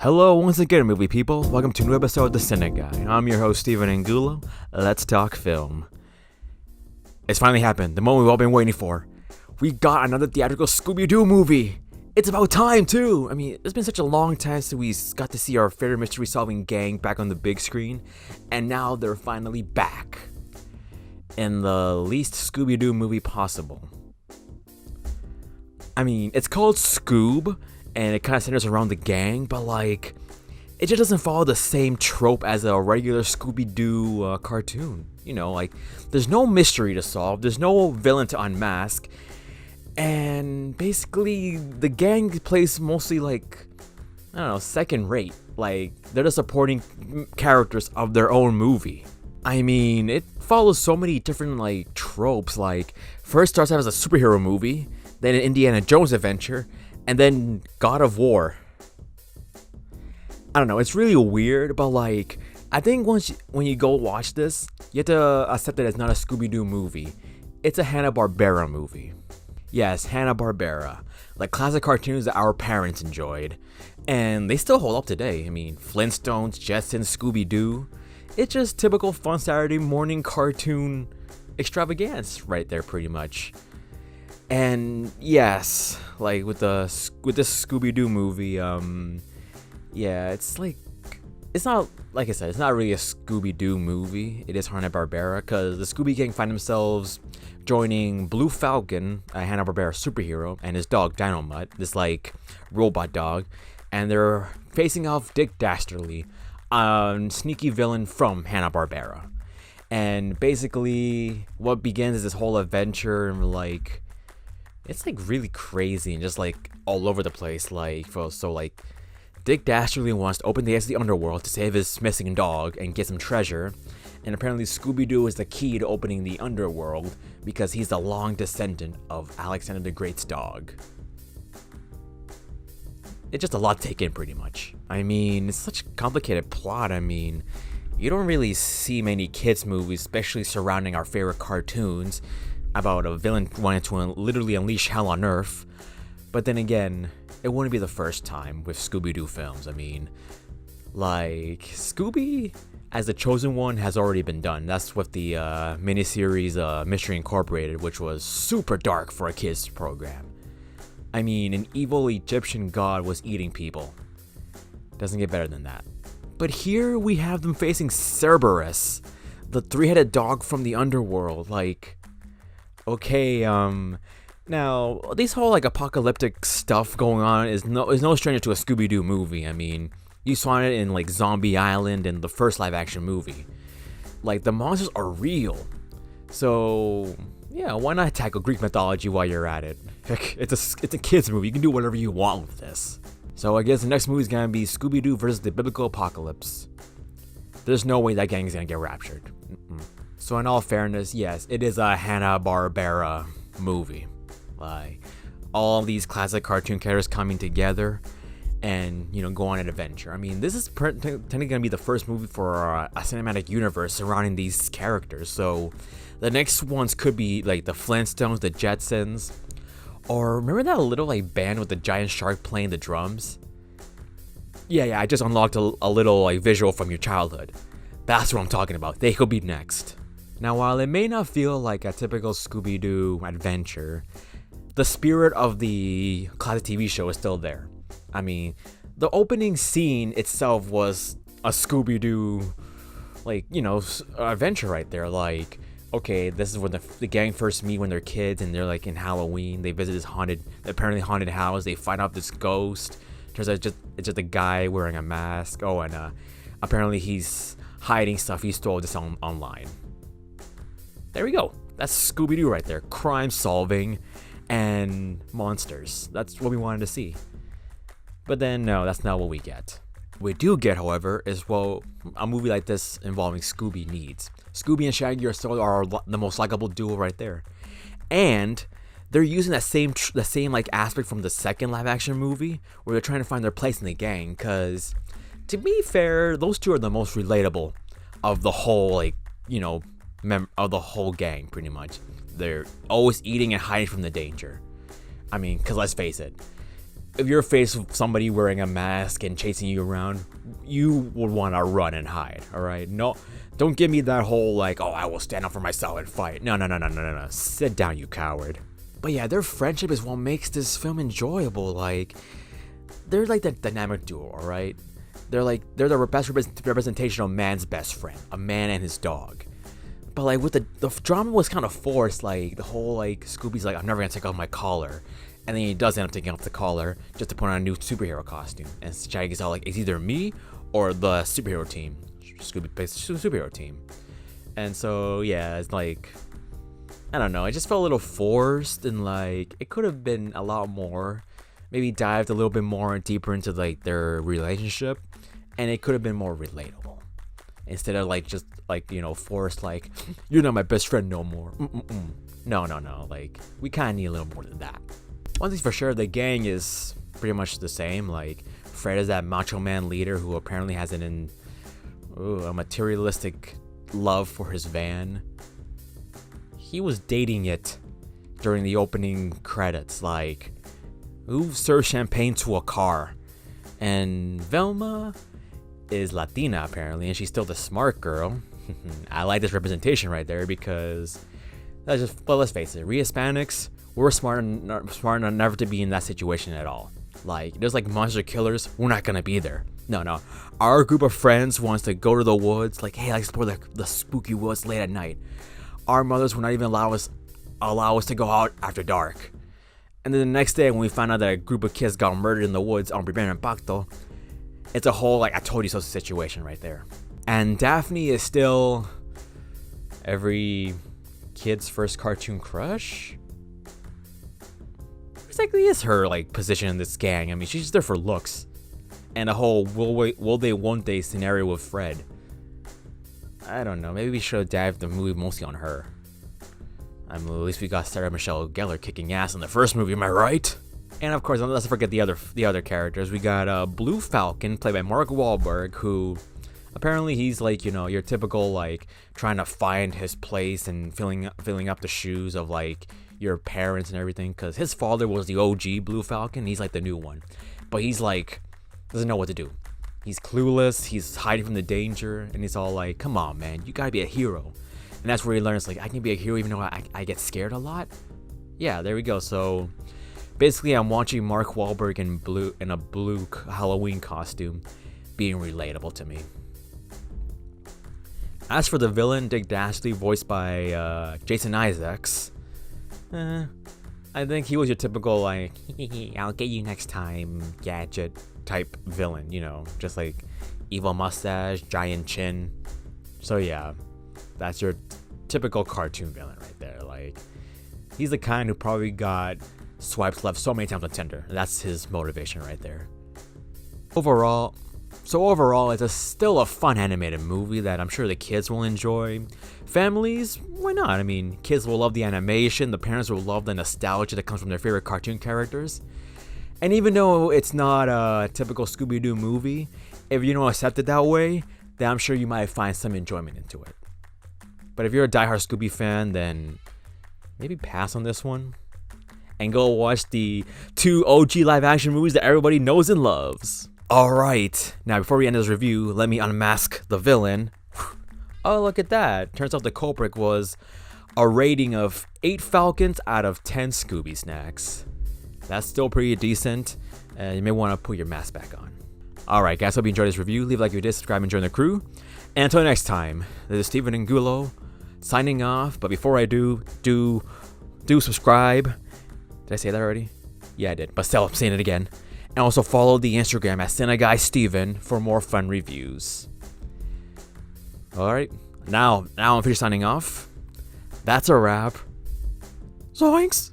Hello once again, movie people. Welcome to a new episode of the CineGuy. I'm your host, Steven Angulo. Let's talk film. It's finally happened. The moment we've all been waiting for. We got another theatrical Scooby-Doo movie. It's about time, too. I mean, it's been such a long time since we got to see our favorite mystery-solving gang back on the big screen. And now they're finally back. In the least Scooby-Doo movie possible. I mean, it's called Scoob. And it kind of centers around the gang, but like, it just doesn't follow the same trope as a regular Scooby-Doo cartoon. You know, like, there's no mystery to solve, there's no villain to unmask, and basically, the gang plays mostly like, I don't know, second rate. Like, they're the supporting characters of their own movie. I mean, it follows so many different, like, tropes. Like, first starts out as a superhero movie, then an Indiana Jones adventure, and then God of War. I don't know, it's really weird, but like, I think when you go watch this, you have to accept that it's not a Scooby-Doo movie. It's a Hanna-Barbera movie. Yes, Hanna-Barbera. Like classic cartoons that our parents enjoyed. And they still hold up today. I mean, Flintstones, Jetsons, Scooby-Doo. It's just typical fun Saturday morning cartoon extravagance right there, pretty much. And yes, like with this Scooby-Doo movie, yeah, it's like, it's not, like I said, it's not really a Scooby-Doo movie. It is Hanna-Barbera, because the Scooby Gang find themselves joining Blue Falcon, a Hanna-Barbera superhero, and his dog Dynamite, this like robot dog, and they're facing off Dick Dastardly, a sneaky villain from Hanna-Barbera. And basically, what begins is this whole adventure, and like, it's like really crazy and just like all over the place. Like, so like, Dick Dastardly wants to open the gates of the underworld to save his missing dog and get some treasure. And apparently Scooby-Doo is the key to opening the underworld because he's the long descendant of Alexander the Great's dog. It's just a lot to take in, pretty much. I mean, it's such a complicated plot. I mean, you don't really see many kids movies, especially surrounding our favorite cartoons, about a villain wanting to literally unleash hell on Earth. But then again, it wouldn't be the first time with Scooby-Doo films. I mean, like, Scooby as the chosen one has already been done. That's with the miniseries Mystery Incorporated, which was super dark for a kids program. I mean, an evil Egyptian god was eating people. Doesn't get better than that. But here we have them facing Cerberus, the three-headed dog from the underworld. Like, okay, now, this whole, like, apocalyptic stuff going on is no stranger to a Scooby-Doo movie. I mean, you saw it in, like, Zombie Island and the first live-action movie. Like, the monsters are real. So, yeah, why not tackle Greek mythology while you're at it? Heck, it's a kids movie. You can do whatever you want with this. So, I guess the next movie is gonna be Scooby-Doo versus the Biblical Apocalypse. There's no way that gang is gonna get raptured. So in all fairness, yes, it is a Hanna-Barbera movie. Like, all these classic cartoon characters coming together and, you know, go on an adventure. I mean, this is technically going to be the first movie for a cinematic universe surrounding these characters. So the next ones could be like the Flintstones, the Jetsons, or remember that little like band with the giant shark playing the drums? Yeah, I just unlocked a little like visual from your childhood. That's what I'm talking about. They could be next. Now, while it may not feel like a typical Scooby-Doo adventure, the spirit of the classic TV show is still there. I mean, the opening scene itself was a Scooby-Doo, like, you know, adventure right there. Like, okay, this is when the gang first meet when they're kids and they're like in Halloween. They visit this apparently haunted house. They find out this ghost. Turns out it's just a guy wearing a mask. Oh, and apparently he's hiding stuff he stole this online. There we go. That's Scooby-Doo right there. Crime solving and monsters. That's what we wanted to see. But then, no, that's not what we get. What we do get, however, is, well, a movie like this involving Scooby needs. Scooby and Shaggy are the most likable duo right there. And they're using the same like aspect from the second live-action movie, where they're trying to find their place in the gang, because, to be fair, those two are the most relatable of the whole, like, you know, of the whole gang, pretty much. They're always eating and hiding from the danger. I mean, because let's face it, if you're faced with somebody wearing a mask and chasing you around, you would want to run and hide, all right? No, don't give me that whole like, oh, I will stand up for myself and fight. No. Sit down, you coward. But yeah, their friendship is what makes this film enjoyable. Like, they're like the dynamic duo, all right? They're the best representation of man's best friend, a man and his dog. But like with the drama was kind of forced. Like the whole like Scooby's like, I'm never gonna take off my collar, and then he does end up taking off the collar just to put on a new superhero costume. And Shaggy's all like, it's either me or the superhero team. Scooby plays the superhero team. And so yeah, it's like, I don't know, it just felt a little forced, and like it could have been a lot more. Maybe dived a little bit more deeper into like their relationship, and it could have been more relatable instead of like just like, you know, forced like, you're not my best friend no more. No, like we kind of need a little more than that. One thing's for sure, the gang is pretty much the same. Like Fred is that macho man leader who apparently has a materialistic love for his van. He was dating it during the opening credits. Like, who serves champagne to a car? And Velma is Latina apparently, and she's still the smart girl. I like this representation right there, because let's face it, we Hispanics, we're smart enough never to be in that situation at all. Like, there's like monster killers, we're not gonna be there. No. Our group of friends wants to go to the woods, like, hey, let's explore the spooky woods late at night. Our mothers will not even allow us to go out after dark. And then the next day, when we find out that a group of kids got murdered in the woods on Primer Impacto, it's a whole like I told you so situation right there. And Daphne is still every kid's first cartoon crush. Exactly is her like position in this gang. I mean, she's just there for looks, and a whole will they won't they scenario with Fred. I don't know. Maybe we should have dived the movie mostly on her. I mean, at least we got Sarah Michelle Gellar kicking ass in the first movie, am I right? And of course, let's forget the other characters. We got Blue Falcon, played by Mark Wahlberg, who apparently he's like, you know, your typical like trying to find his place and filling up the shoes of like your parents and everything. Because his father was the OG Blue Falcon, he's like the new one, but he's like doesn't know what to do. He's clueless. He's hiding from the danger, and he's all like, "Come on, man, you gotta be a hero." And that's where he learns, like, I can be a hero even though I get scared a lot. Yeah, there we go. So basically, I'm watching Mark Wahlberg in a blue Halloween costume being relatable to me. As for the villain, Dick Dastardly, voiced by Jason Isaacs, I think he was your typical, like, I'll get you next time, gadget type villain, you know, just like evil mustache, giant chin. So yeah, that's your typical cartoon villain right there. Like, he's the kind who probably got swipes left so many times on Tinder. That's his motivation right there. Overall, it's still a fun animated movie that I'm sure the kids will enjoy. Families, why not? I mean, kids will love the animation, the parents will love the nostalgia that comes from their favorite cartoon characters. And even though it's not a typical Scooby-Doo movie, if you don't accept it that way, then I'm sure you might find some enjoyment into it. But if you're a diehard Scooby fan, then maybe pass on this one and go watch the 2 OG live action movies that everybody knows and loves. Alright, now before we end this review, let me unmask the villain. Oh, look at that. Turns out the culprit was a rating of 8 Falcons out of 10 Scooby snacks. That's still pretty decent. You may want to put your mask back on. Alright guys, hope you enjoyed this review. Leave a like if you did, subscribe and join the crew. And until next time, this is Steven Angulo signing off. But before I do subscribe. Did I say that already? Yeah, I did. But still, I'm saying it again. And also follow the Instagram at CineGuy Steven for more fun reviews. Alright, now I'm officially signing off. That's a wrap. Zoinks!